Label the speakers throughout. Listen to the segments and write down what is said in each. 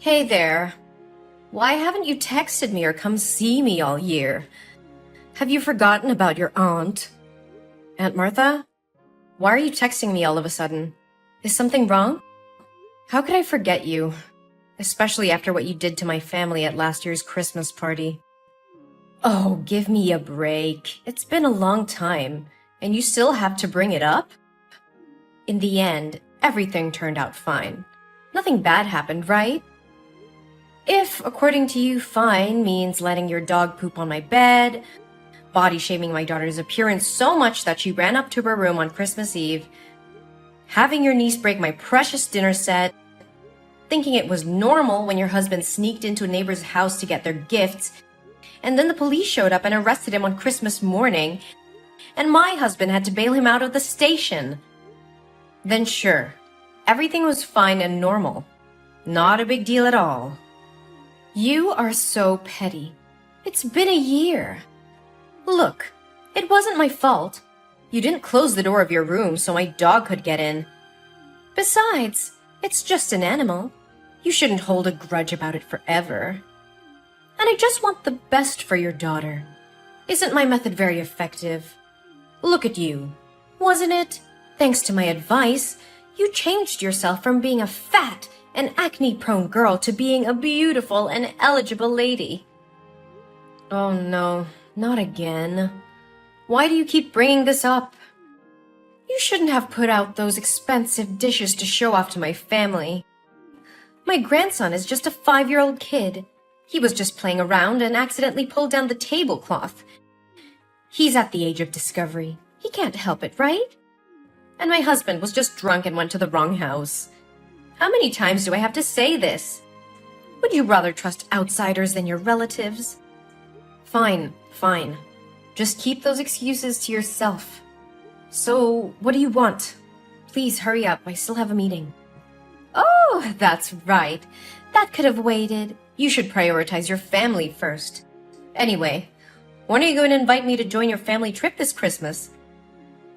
Speaker 1: Hey there. Why haven't you texted me or come see me all year? Have you forgotten about your aunt? Aunt Martha? Why are you texting me all of a sudden? Is something wrong? How could I forget you? Especially after what you did to my family at last year's Christmas party. Oh, give me a break. It's been a long time, and you still have to bring it up? In the end, everything turned out fine. Nothing bad happened, right? If, according to you, fine means letting your dog poop on my bed, body shaming my daughter's appearance so much that she ran up to her room on Christmas Eve, having your niece break my precious dinner set, thinking it was normal when your husband sneaked into a neighbor's house to get their gifts, and then the police showed up and arrested him on Christmas morning, and my husband had to bail him out of the station, then sure, everything was fine and normal. Not a big deal at all. You are so petty. It's been a year. Look, it wasn't my fault. You didn't close the door of your room so my dog could get in. Besides, it's just an animal. You shouldn't hold a grudge about it forever. And I just want the best for your daughter. Isn't my method very effective? Look at you. Wasn't it? Thanks to my advice, you changed yourself from being a fat an acne-prone girl to being a beautiful and eligible lady. Oh no, not again. Why do you keep bringing this up? You shouldn't have put out those expensive dishes to show off to my family. My grandson is just a 5-year-old kid. He was just playing around and accidentally pulled down the tablecloth. He's at the age of discovery. He can't help it, right? And my husband was just drunk and went to the wrong house. How many times do I have to say this? Would you rather trust outsiders than your relatives? Fine, fine. Just keep those excuses to yourself. So, what do you want? Please hurry up, I still have a meeting. Oh, that's right. That could have waited. You should prioritize your family first. Anyway, when are you going to invite me to join your family trip this Christmas?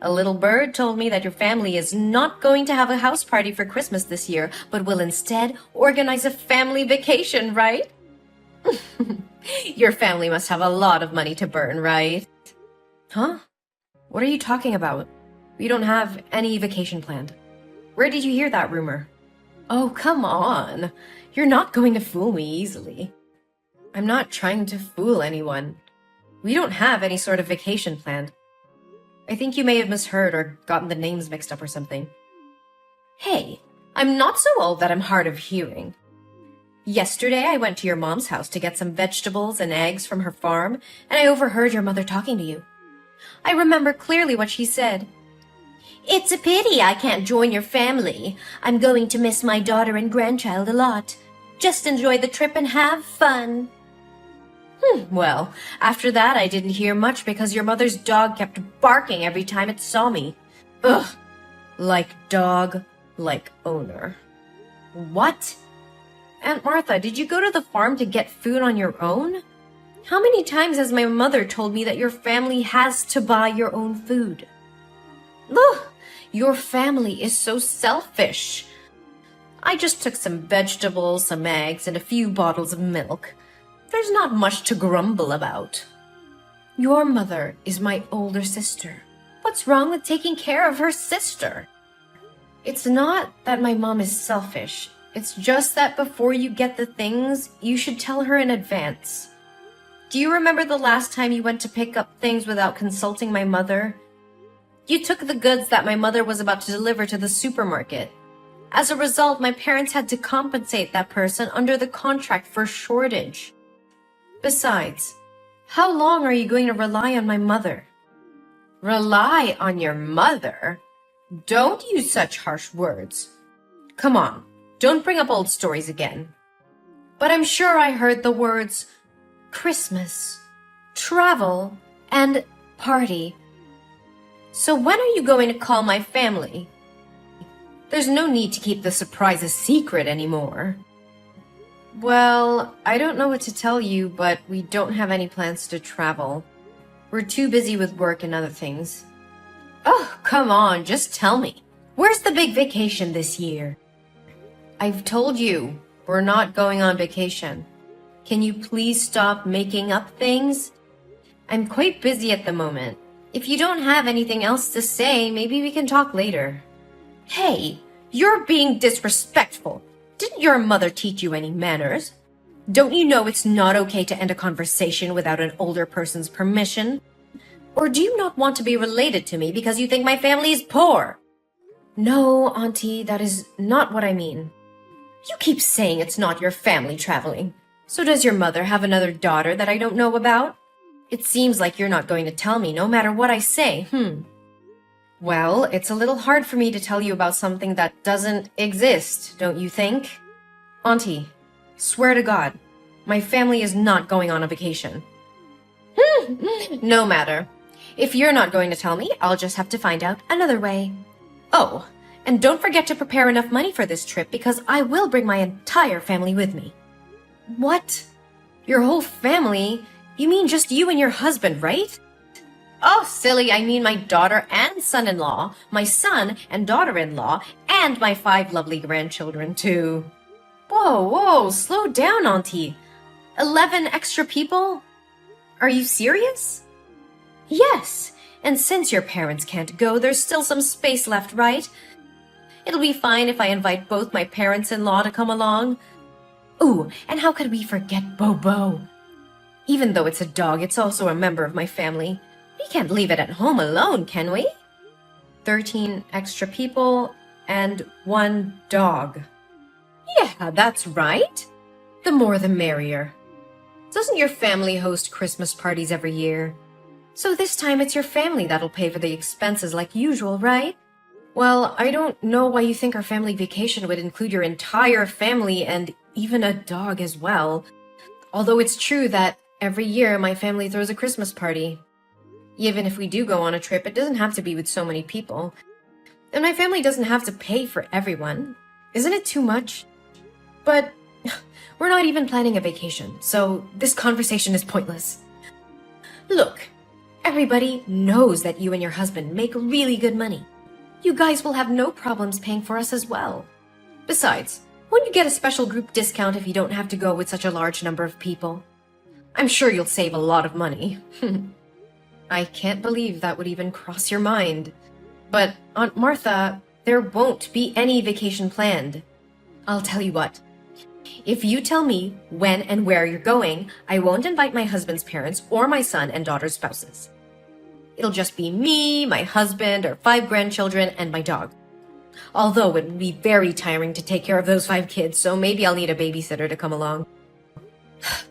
Speaker 1: A little bird told me that your family is not going to have a house party for Christmas this year, but will instead organize a family vacation, right? Your family must have a lot of money to burn, right? Huh? What are you talking about? We don't have any vacation planned. Where did you hear that rumor? Oh, come on. You're not going to fool me easily. I'm not trying to fool anyone. We don't have any sort of vacation planned. I think you may have misheard or gotten the names mixed up or something. Hey, I'm not so old that I'm hard of hearing. Yesterday, I went to your mom's house to get some vegetables and eggs from her farm, and I overheard your mother talking to you. I remember clearly what she said. It's a pity I can't join your family. I'm going to miss my daughter and grandchild a lot. Just enjoy the trip and have fun. Well, after that I didn't hear much because your mother's dog kept barking every time it saw me. Ugh. Like dog, like owner. What? Aunt Martha, did you go to the farm to get food on your own? How many times has my mother told me that your family has to buy your own food? Ugh, your family is so selfish. I just took some vegetables, some eggs, and a few bottles of milk. There's not much to grumble about. Your mother is my older sister. What's wrong with taking care of her sister? It's not that my mom is selfish. It's just that before you get the things, you should tell her in advance. Do you remember the last time you went to pick up things without consulting my mother? You took the goods that my mother was about to deliver to the supermarket. As a result, my parents had to compensate that person under the contract for shortage. Besides, how long are you going to rely on my mother? Rely on your mother? Don't use such harsh words. Come on, don't bring up old stories again. But I'm sure I heard the words Christmas, travel, and party. So when are you going to call my family? There's no need to keep the surprise a secret anymore. Well, I don't know what to tell you, but we don't have any plans to travel. We're too busy with work and other things. Oh, come on, just tell me. Where's the big vacation this year? I've told you, We're not going on vacation. Can you please stop making up things? I'm quite busy at the moment. If you don't have anything else to say, maybe we can talk later. Hey, you're being disrespectful. Didn't your mother teach you any manners? Don't you know it's not okay to end a conversation without an older person's permission? Or do you not want to be related to me because you think my family is poor? No, Auntie, that is not what I mean. You keep saying it's not your family traveling. So does your mother have another daughter that I don't know about? It seems like you're not going to tell me no matter what I say, Well, it's a little hard for me to tell you about something that doesn't exist, don't you think? Auntie, swear to God, my family is not going on a vacation. No matter. If you're not going to tell me, I'll just have to find out another way. Oh, and don't forget to prepare enough money for this trip because I will bring my entire family with me. What? Your whole family? You mean just you and your husband, right? Oh, silly, I mean my daughter and son-in-law, my son and daughter-in-law, and my 5 lovely grandchildren, too. Whoa, slow down, Auntie. 11 extra people? Are you serious? Yes, and since your parents can't go, there's still some space left, right? It'll be fine if I invite both my parents-in-law to come along. Ooh, and how could we forget Bobo? Even though it's a dog, it's also a member of my family. We can't leave it at home alone, can we? 13 extra people and 1 dog. Yeah, that's right. The more the merrier. Doesn't your family host Christmas parties every year? So this time it's your family that'll pay for the expenses like usual, right? Well, I don't know why you think our family vacation would include your entire family and even a dog as well. Although it's true that every year my family throws a Christmas party. Even if we do go on a trip, it doesn't have to be with so many people. And my family doesn't have to pay for everyone. Isn't it too much? But we're not even planning a vacation, so this conversation is pointless. Look, everybody knows that you and your husband make really good money. You guys will have no problems paying for us as well. Besides, won't you get a special group discount if you don't have to go with such a large number of people? I'm sure you'll save a lot of money. I can't believe that would even cross your mind. But, Aunt Martha, there won't be any vacation planned. I'll tell you what. If you tell me when and where you're going, I won't invite my husband's parents or my son and daughter's spouses. It'll just be me, my husband, our 5 grandchildren, and my dog. Although it would be very tiring to take care of those 5 kids, so maybe I'll need a babysitter to come along.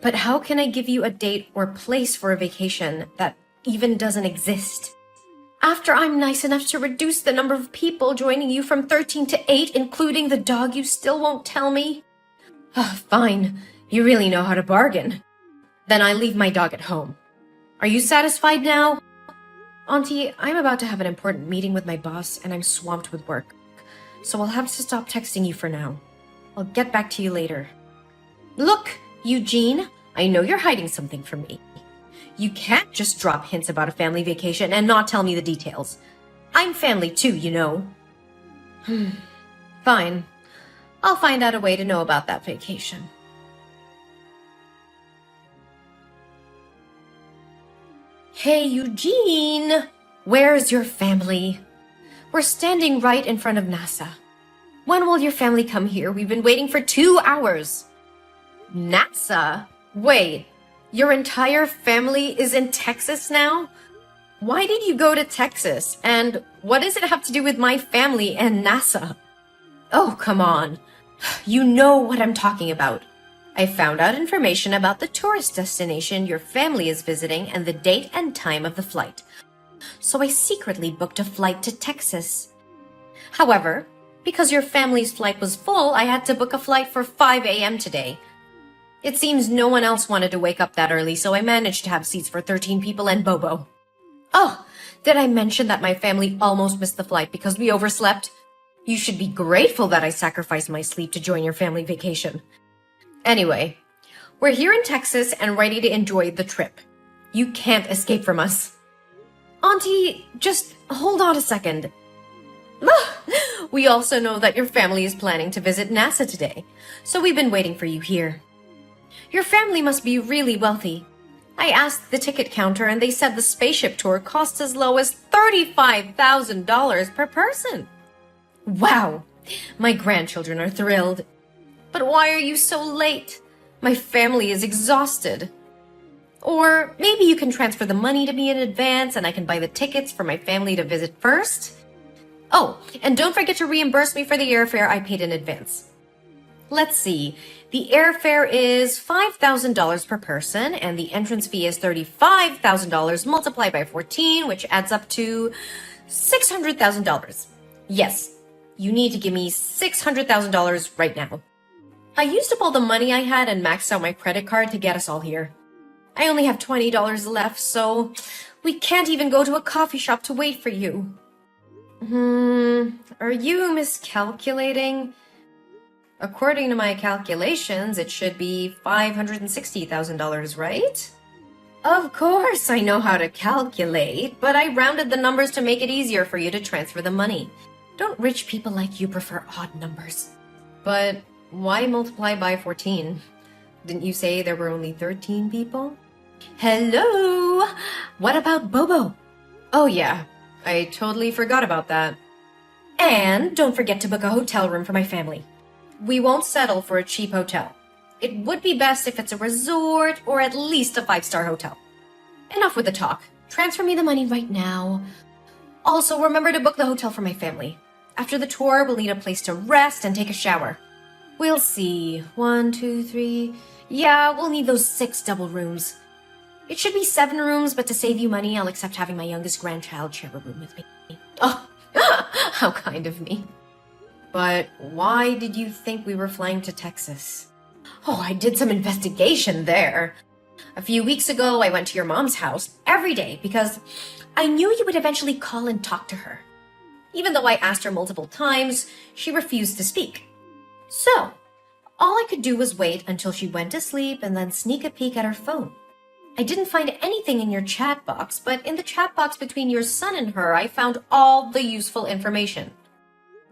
Speaker 1: But how can I give you a date or place for a vacation that even doesn't exist? After I'm nice enough to reduce the number of people joining you from 13 to 8, including the dog, you still won't tell me? Fine. You really know how to bargain. Then I leave my dog at home. Are you satisfied now? Auntie, I'm about to have an important meeting with my boss and I'm swamped with work. So I'll have to stop texting you for now. I'll get back to you later. Look, Eugene, I know you're hiding something from me. You can't just drop hints about a family vacation and not tell me the details. I'm family too, you know. Fine. I'll find out a way to know about that vacation. Hey, Eugene! Where's your family? We're standing right in front of NASA. When will your family come here? We've been waiting for 2 hours. NASA? Wait, your entire family is in Texas now? Why did you go to Texas? And what does it have to do with my family and NASA? Oh, come on. You know what I'm talking about. I found out information about the tourist destination your family is visiting and the date and time of the flight. So I secretly booked a flight to Texas. However, because your family's flight was full, I had to book a flight for 5 a.m. today. It seems no one else wanted to wake up that early, so I managed to have seats for 13 people and Bobo. Oh, did I mention that my family almost missed the flight because we overslept? You should be grateful that I sacrificed my sleep to join your family vacation. Anyway, we're here in Texas and ready to enjoy the trip. You can't escape from us. Auntie, just hold on a second. We also know that your family is planning to visit NASA today, so we've been waiting for you here. Your family must be really wealthy. I asked the ticket counter and they said the spaceship tour costs as low as $35,000 per person. Wow! My grandchildren are thrilled. But why are you so late? My family is exhausted. Or maybe you can transfer the money to me in advance and I can buy the tickets for my family to visit first? Oh, and don't forget to reimburse me for the airfare I paid in advance. Let's see. The airfare is $5,000 per person, and the entrance fee is $35,000 multiplied by 14, which adds up to $600,000. Yes, you need to give me $600,000 right now. I used up all the money I had and maxed out my credit card to get us all here. I only have $20 left, so we can't even go to a coffee shop to wait for you. Are you miscalculating? According to my calculations, it should be $560,000, right? Of course I know how to calculate, but I rounded the numbers to make it easier for you to transfer the money. Don't rich people like you prefer odd numbers? But why multiply by 14? Didn't you say there were only 13 people? Hello? What about Bobo? Oh yeah, I totally forgot about that. And don't forget to book a hotel room for my family. We won't settle for a cheap hotel. It would be best if it's a resort or at least a 5-star hotel. Enough with the talk. Transfer me the money right now. Also, remember to book the hotel for my family. After the tour, we'll need a place to rest and take a shower. We'll see. 1, 2, 3. Yeah, we'll need those 6 double rooms. It should be 7 rooms, but to save you money, I'll accept having my youngest grandchild share a room with me. Oh, how kind of me. But why did you think we were flying to Texas? Oh, I did some investigation there. A few weeks ago, I went to your mom's house every day because I knew you would eventually call and talk to her. Even though I asked her multiple times, she refused to speak. So, all I could do was wait until she went to sleep and then sneak a peek at her phone. I didn't find anything in your chat box, but in the chat box between your son and her, I found all the useful information.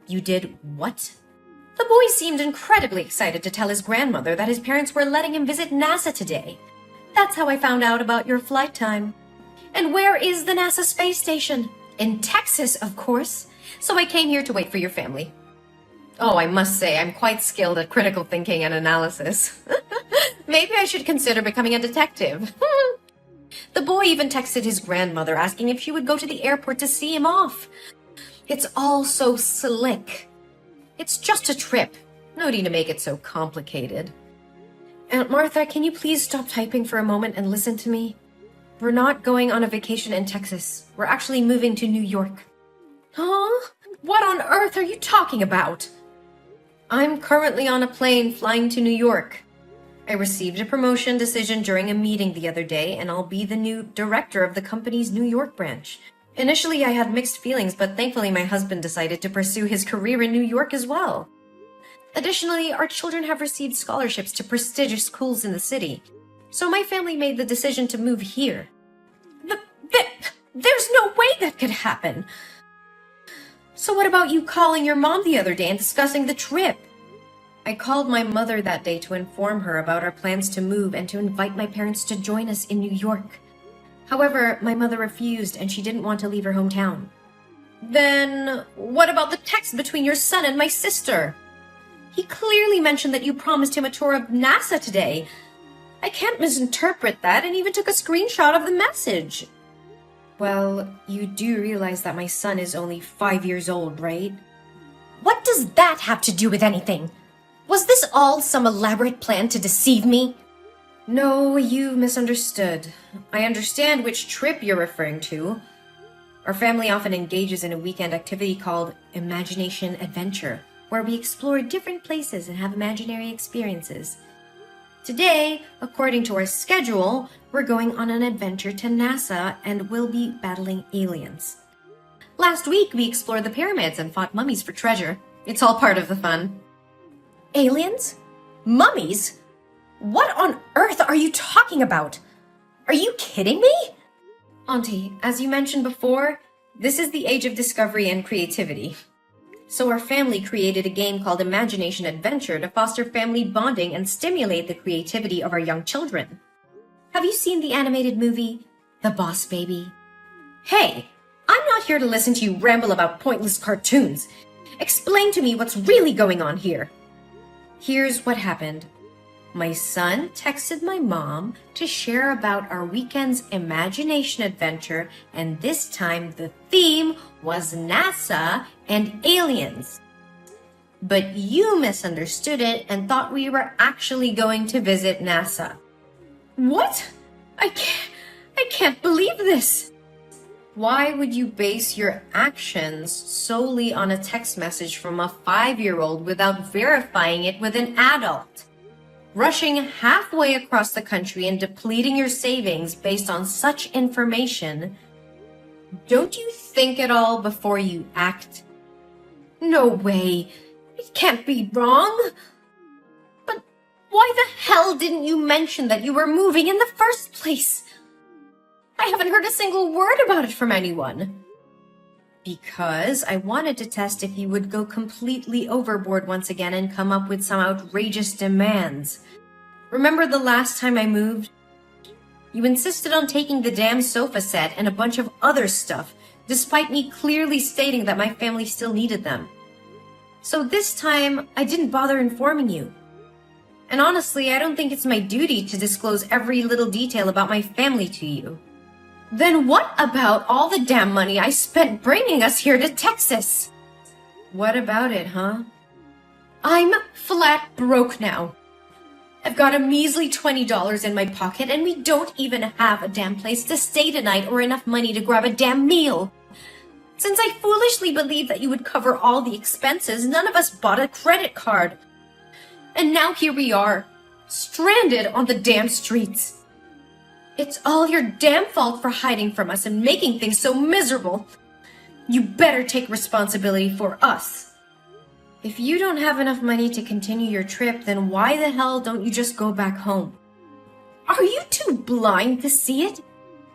Speaker 1: You did what? The boy seemed incredibly excited to tell his grandmother that his parents were letting him visit NASA today. That's how I found out about your flight time. And where is the NASA space station? In Texas, of course. So I came here to wait for your family. Oh, I must say, I'm quite skilled at critical thinking and analysis. Maybe I should consider becoming a detective. The boy even texted his grandmother asking if she would go to the airport to see him off. It's all so slick. It's just a trip. No need to make it so complicated. Aunt Martha, can you please stop typing for a moment and listen to me? We're not going on a vacation in Texas. We're actually moving to New York. Huh? What on earth are you talking about? I'm currently on a plane flying to New York. I received a promotion decision during a meeting the other day, and I'll be the new director of the company's New York branch. Initially, I had mixed feelings, but thankfully my husband decided to pursue his career in New York as well. Additionally, our children have received scholarships to prestigious schools in the city, so my family made the decision to move here. There's no way that could happen! So what about you calling your mom the other day and discussing the trip? I called my mother that day to inform her about our plans to move and to invite my parents to join us in New York. However, my mother refused and she didn't want to leave her hometown. Then, what about the text between your son and my sister? He clearly mentioned that you promised him a tour of NASA today. I can't misinterpret that and even took a screenshot of the message. Well, you do realize that my son is only 5 years old, right? What does that have to do with anything? Was this all some elaborate plan to deceive me? No, you misunderstood. I understand which trip you're referring to. Our family often engages in a weekend activity called Imagination Adventure, where we explore different places and have imaginary experiences. Today, according to our schedule, we're going on an adventure to NASA and we'll be battling aliens. Last week, we explored the pyramids and fought mummies for treasure. It's all part of the fun. Aliens? Mummies? What on earth are you talking about? Are you kidding me? Auntie, as you mentioned before, this is the age of discovery and creativity. So our family created a game called Imagination Adventure to foster family bonding and stimulate the creativity of our young children. Have you seen the animated movie, The Boss Baby? Hey, I'm not here to listen to you ramble about pointless cartoons. Explain to me what's really going on here. Here's what happened. My son texted my mom to share about our weekend's imagination adventure, and this time the theme was NASA and aliens. But you misunderstood it and thought we were actually going to visit NASA. What? I can't believe this. Why would you base your actions solely on a text message from a 5-year-old without verifying it with an adult? Rushing halfway across the country and depleting your savings based on such information, don't you think at all before you act? No way. It can't be wrong. But why the hell didn't you mention that you were moving in the first place? I haven't heard a single word about it from anyone. Because I wanted to test if you would go completely overboard once again and come up with some outrageous demands. Remember the last time I moved? You insisted on taking the damn sofa set and a bunch of other stuff, despite me clearly stating that my family still needed them. So this time, I didn't bother informing you. And honestly, I don't think it's my duty to disclose every little detail about my family to you. Then what about all the damn money I spent bringing us here to Texas? What about it, huh? I'm flat broke now. I've got a measly $20 in my pocket and we don't even have a damn place to stay tonight or enough money to grab a damn meal. Since I foolishly believed that you would cover all the expenses, none of us bought a credit card. And now here we are, stranded on the damn streets. It's all your damn fault for hiding from us and making things so miserable. You better take responsibility for us. If you don't have enough money to continue your trip, then why the hell don't you just go back home? Are you too blind to see it?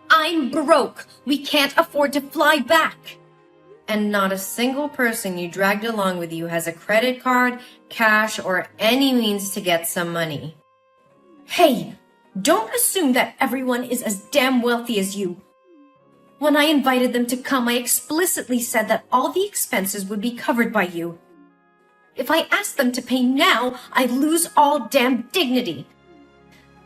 Speaker 1: I'm broke. We can't afford to fly back. And not a single person you dragged along with you has a credit card, cash, or any means to get some money. Hey! Don't assume that everyone is as damn wealthy as you. When I invited them to come, I explicitly said that all the expenses would be covered by you. If I asked them to pay now, I'd lose all damn dignity.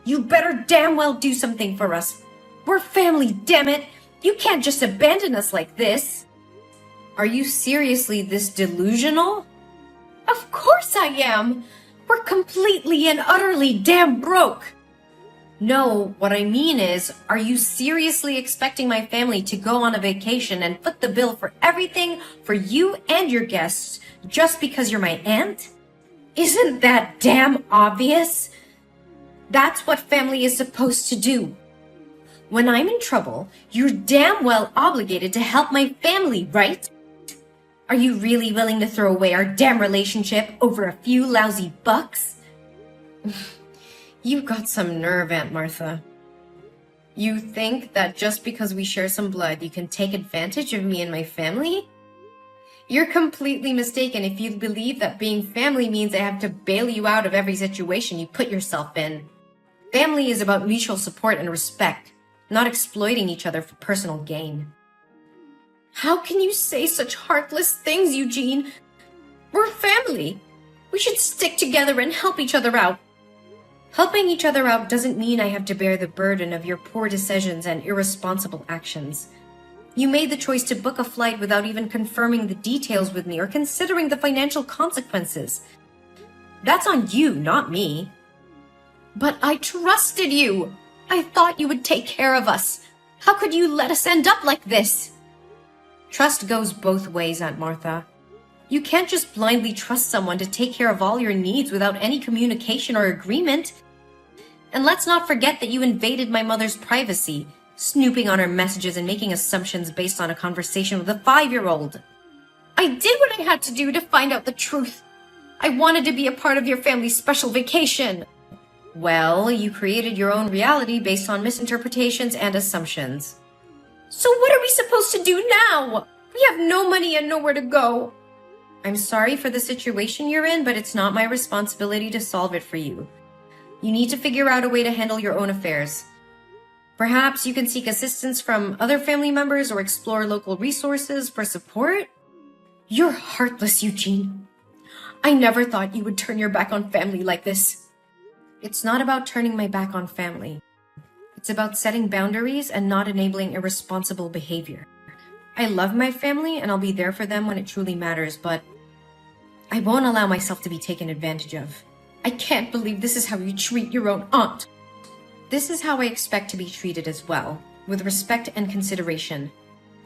Speaker 1: You better damn well do something for us. We're family, damn it. You can't just abandon us like this. Are you seriously this delusional? Of course I am. We're completely and utterly damn broke. No, what I mean is, are you seriously expecting my family to go on a vacation and foot the bill for everything for you and your guests just because you're my aunt? Isn't that damn obvious? That's what family is supposed to do. When I'm in trouble, you're damn well obligated to help my family, right? Are you really willing to throw away our damn relationship over a few lousy bucks? You've got some nerve, Aunt Martha. You think that just because we share some blood, you can take advantage of me and my family? You're completely mistaken if you believe that being family means I have to bail you out of every situation you put yourself in. Family is about mutual support and respect, not exploiting each other for personal gain. How can you say such heartless things, Eugene? We're family. We should stick together and help each other out. Helping each other out doesn't mean I have to bear the burden of your poor decisions and irresponsible actions. You made the choice to book a flight without even confirming the details with me or considering the financial consequences. That's on you, not me. But I trusted you. I thought you would take care of us. How could you let us end up like this? Trust goes both ways, Aunt Martha. You can't just blindly trust someone to take care of all your needs without any communication or agreement. And let's not forget that you invaded my mother's privacy, snooping on her messages and making assumptions based on a conversation with a 5-year-old. I did what I had to do to find out the truth. I wanted to be a part of your family's special vacation. Well, you created your own reality based on misinterpretations and assumptions. So what are we supposed to do now? We have no money and nowhere to go. I'm sorry for the situation you're in, but it's not my responsibility to solve it for you. You need to figure out a way to handle your own affairs. Perhaps you can seek assistance from other family members or explore local resources for support? You're heartless, Eugene. I never thought you would turn your back on family like this. It's not about turning my back on family. It's about setting boundaries and not enabling irresponsible behavior. I love my family and I'll be there for them when it truly matters, but I won't allow myself to be taken advantage of. I can't believe this is how you treat your own aunt. This is how I expect to be treated as well, with respect and consideration.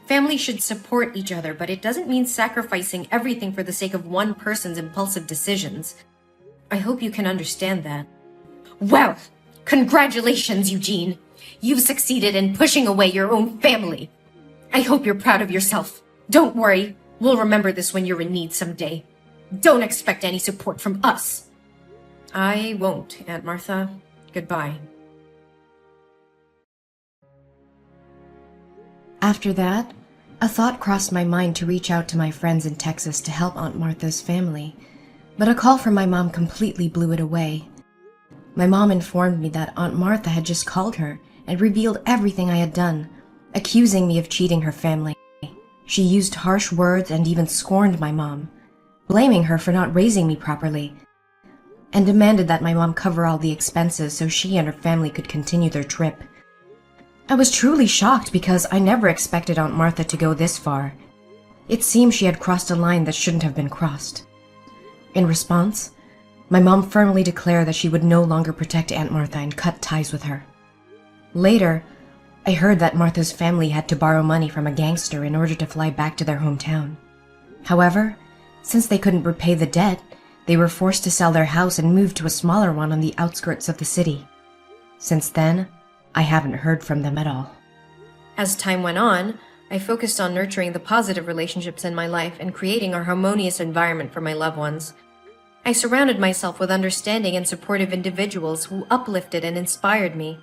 Speaker 1: Family should support each other, but it doesn't mean sacrificing everything for the sake of one person's impulsive decisions. I hope you can understand that. Well, congratulations, Eugene. You've succeeded in pushing away your own family. I hope you're proud of yourself. Don't worry, we'll remember this when you're in need someday. Don't expect any support from us. I won't, Aunt Martha. Goodbye.
Speaker 2: After that, a thought crossed my mind to reach out to my friends in Texas to help Aunt Martha's family, but a call from my mom completely blew it away. My mom informed me that Aunt Martha had just called her and revealed everything I had done, accusing me of cheating her family. She used harsh words and even scorned my mom, blaming her for not raising me properly, and demanded that my mom cover all the expenses so she and her family could continue their trip. I was truly shocked because I never expected Aunt Martha to go this far. It seemed she had crossed a line that shouldn't have been crossed. In response, my mom firmly declared that she would no longer protect Aunt Martha and cut ties with her. Later, I heard that Martha's family had to borrow money from a gangster in order to fly back to their hometown. However, since they couldn't repay the debt, they were forced to sell their house and move to a smaller one on the outskirts of the city. Since then, I haven't heard from them at all.
Speaker 1: As time went on, I focused on nurturing the positive relationships in my life and creating a harmonious environment for my loved ones. I surrounded myself with understanding and supportive individuals who uplifted and inspired me.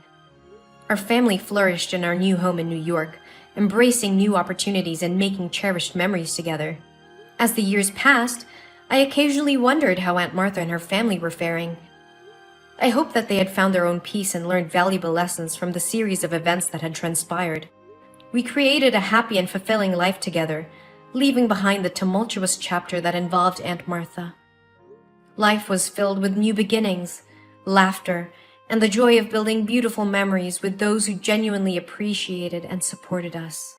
Speaker 1: Our family flourished in our new home in New York, embracing new opportunities and making cherished memories together. As the years passed, I occasionally wondered how Aunt Martha and her family were faring. I hoped that they had found their own peace and learned valuable lessons from the series of events that had transpired. We created a happy and fulfilling life together, leaving behind the tumultuous chapter that involved Aunt Martha. Life was filled with new beginnings, laughter, and the joy of building beautiful memories with those who genuinely appreciated and supported us.